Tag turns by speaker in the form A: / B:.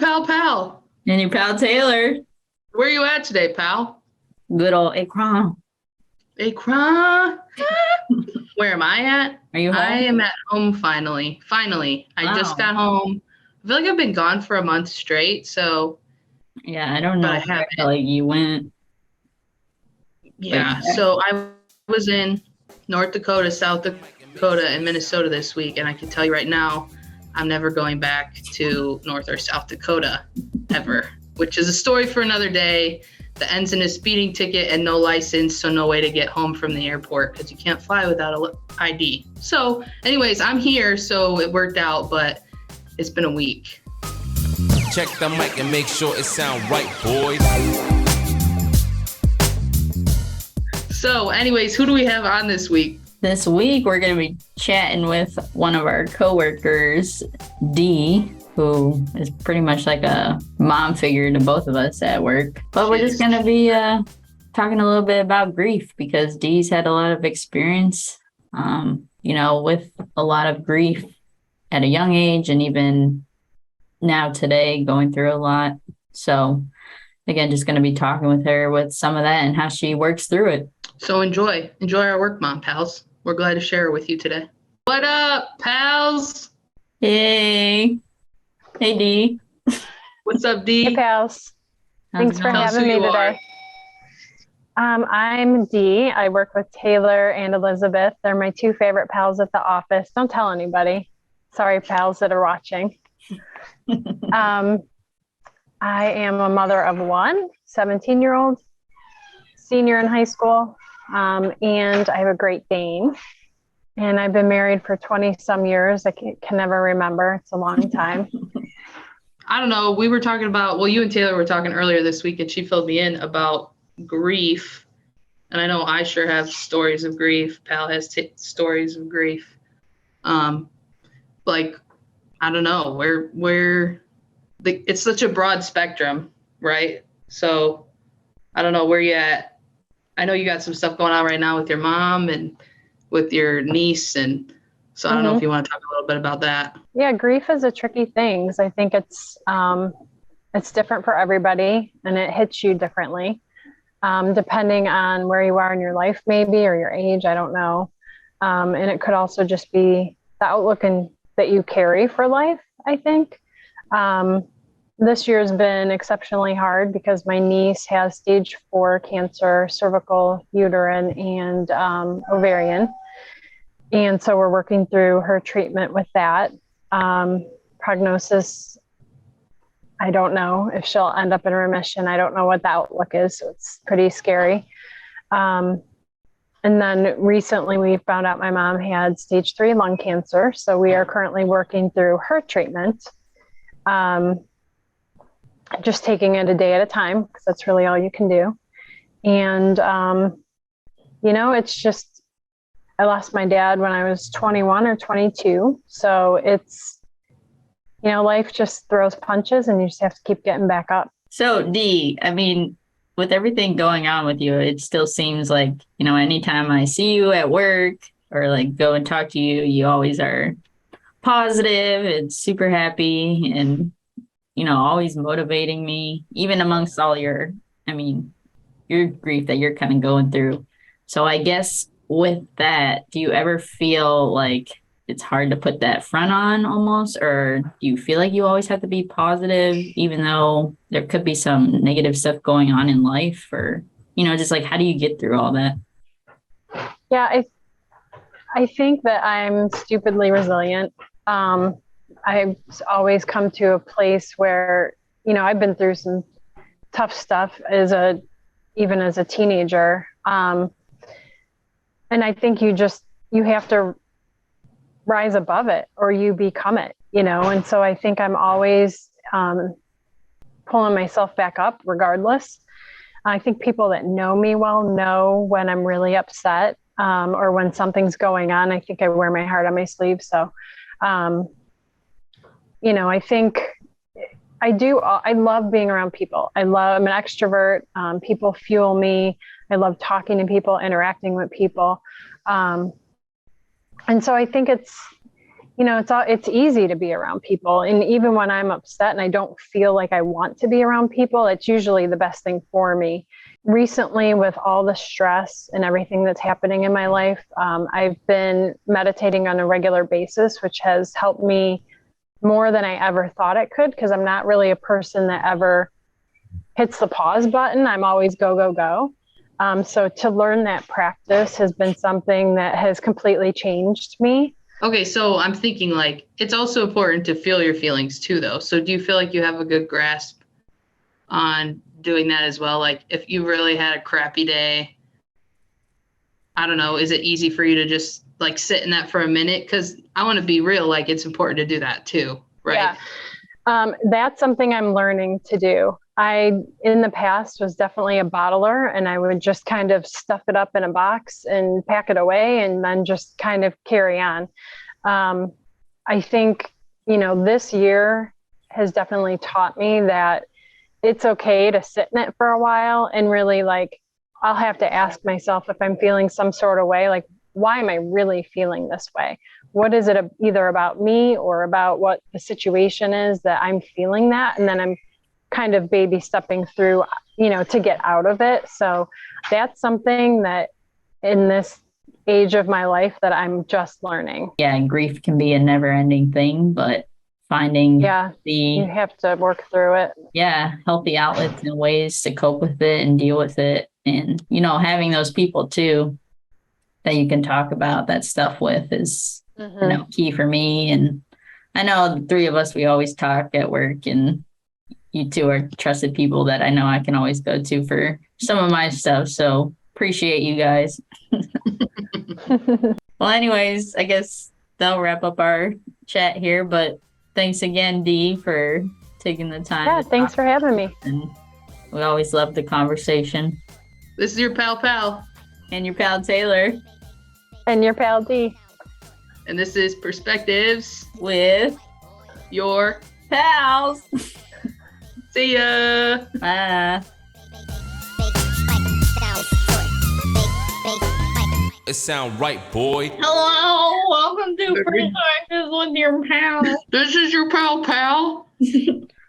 A: pal.
B: And your pal Taylor.
A: Where you at today, pal?
B: Good old Akron.
A: Akron. Where am I at?
B: Are you
A: I
B: home?
A: am at home finally. I just
B: Wow.
A: got home. I feel like I've been gone for a month straight,
B: Yeah, I don't
A: but I
B: know where I
A: haven't.
B: felt like you went. But
A: Yeah. So I was in North Dakota, South Dakota, and Minnesota this week, and I can tell you right now, I'm never going back to North or South Dakota ever, which is a story for another day. That ends in a speeding ticket and no license, so no way to get home from the airport because you can't fly without a ID. So, anyways, I'm here, so it worked out, but it's been a week.
C: Check the mic and make sure it sound right, boys.
A: So, anyways, who do we have on this week?
B: this week we're going to be chatting with one of our coworkers, Dee, who is pretty much like a mom figure to both of us at work. But we're just going to be talking a little bit about grief because Dee's had a lot of experience, with a lot of grief at a young age and even now today going through a lot. So again, just going to be talking with her with some of that and how she works through it.
A: So enjoy our work, Mom Pals. We're glad to share it with you today. What up, pals?
B: Hey. Hey, Dee.
A: What's up, Dee?
D: Hey, pals. Thanks for having me today. I'm Dee. I work with Taylor and Elizabeth. They're my two favorite pals at the office. Don't tell anybody. Sorry, pals that are watching. I am a mother of one, 17-year-old, senior in high school, and I have a Great Dane. And I've been married for 20 some years. I can never remember. It's a long time.
A: I don't know. We were talking about, you and Taylor were talking earlier this week, and she filled me in about grief. And I know I sure have stories of grief. Pal has stories of grief. I don't know it's such a broad spectrum, right? So I don't know where you at. I know you got some stuff going on right now with your mom and with your niece, and so I don't know if you want to talk a little bit about that.
D: Yeah, grief is a tricky thing. I think it's different for everybody, and it hits you differently, depending on where you are in your life, maybe, or your age. I don't know, and it could also just be the outlook that you carry for life. I think this year has been exceptionally hard because my niece has stage 4 cancer, cervical, uterine, and ovarian. And so we're working through her treatment with that. Prognosis, I don't know if she'll end up in remission. I don't know what the outlook is. So it's pretty scary. And then recently we found out my mom had stage 3 lung cancer. So we are currently working through her treatment. Just taking it a day at a time because that's really all you can do. And, it's just, I lost my dad when I was 21 or 22. So it's, life just throws punches and you just have to keep getting back up.
B: So Dee, with everything going on with you, it still seems like, anytime I see you at work or like go and talk to you, you always are positive and super happy and, always motivating me, even amongst all your grief that you're kind of going through. So I guess with that, do you ever feel like it's hard to put that front on almost, or do you feel like you always have to be positive, even though there could be some negative stuff going on in life, or, just like, how do you get through all that?
D: Yeah, I think that I'm stupidly resilient. I've always come to a place where, I've been through some tough stuff even as a teenager. And I think you have to rise above it or you become it, and so I think I'm always pulling myself back up regardless. I think people that know me well know when I'm really upset or when something's going on. I think I wear my heart on my sleeve. So, I think I do. I love being around people. I'm an extrovert. People fuel me. I love talking to people, interacting with people. And so I think it's, it's easy to be around people. And even when I'm upset and I don't feel like I want to be around people, it's usually the best thing for me. Recently, with all the stress and everything that's happening in my life, I've been meditating on a regular basis, which has helped me more than I ever thought it could, because I'm not really a person that ever hits the pause button. I'm always go, go, go. So to learn that practice has been something that has completely changed me.
A: Okay, so I'm thinking like it's also important to feel your feelings too, though. So do you feel like you have a good grasp on doing that as well? Like if you really had a crappy day, I don't know, is it easy for you to just like sit in that for a minute? Because I want to be real, like it's important to do that too, right?
D: Yeah. That's something I'm learning to do. I, in the past, was definitely a bottler, and I would just kind of stuff it up in a box and pack it away and then just kind of carry on. I think, this year has definitely taught me that it's okay to sit in it for a while and really I'll have to ask myself if I'm feeling some sort of way, like, why am I really feeling this way? What is it either about me or about what the situation is that I'm feeling that? And then I'm kind of baby stepping through, to get out of it. So that's something that in this age of my life that I'm just learning.
B: Yeah, grief can be a never ending thing, but finding
D: you have to work through it.
B: Yeah, healthy outlets and ways to cope with it and deal with it. And, having those people too that you can talk about that stuff with is, key for me. And I know the three of us, we always talk at work, and you two are trusted people that I know I can always go to for some of my stuff. So appreciate you guys. Well, anyways, I guess that'll wrap up our chat here, but thanks again, Dee, for taking the time.
D: Yeah, thanks for having me.
B: And we always love the conversation.
A: This is your pal.
B: And your pal, Taylor.
D: And your pal, Dee.
A: And this is Perspectives
B: with
A: your
B: pals.
A: See ya.
B: Bye.
C: It sound right, boy.
B: Hello, welcome to Perspectives with your pal.
A: This is your pal.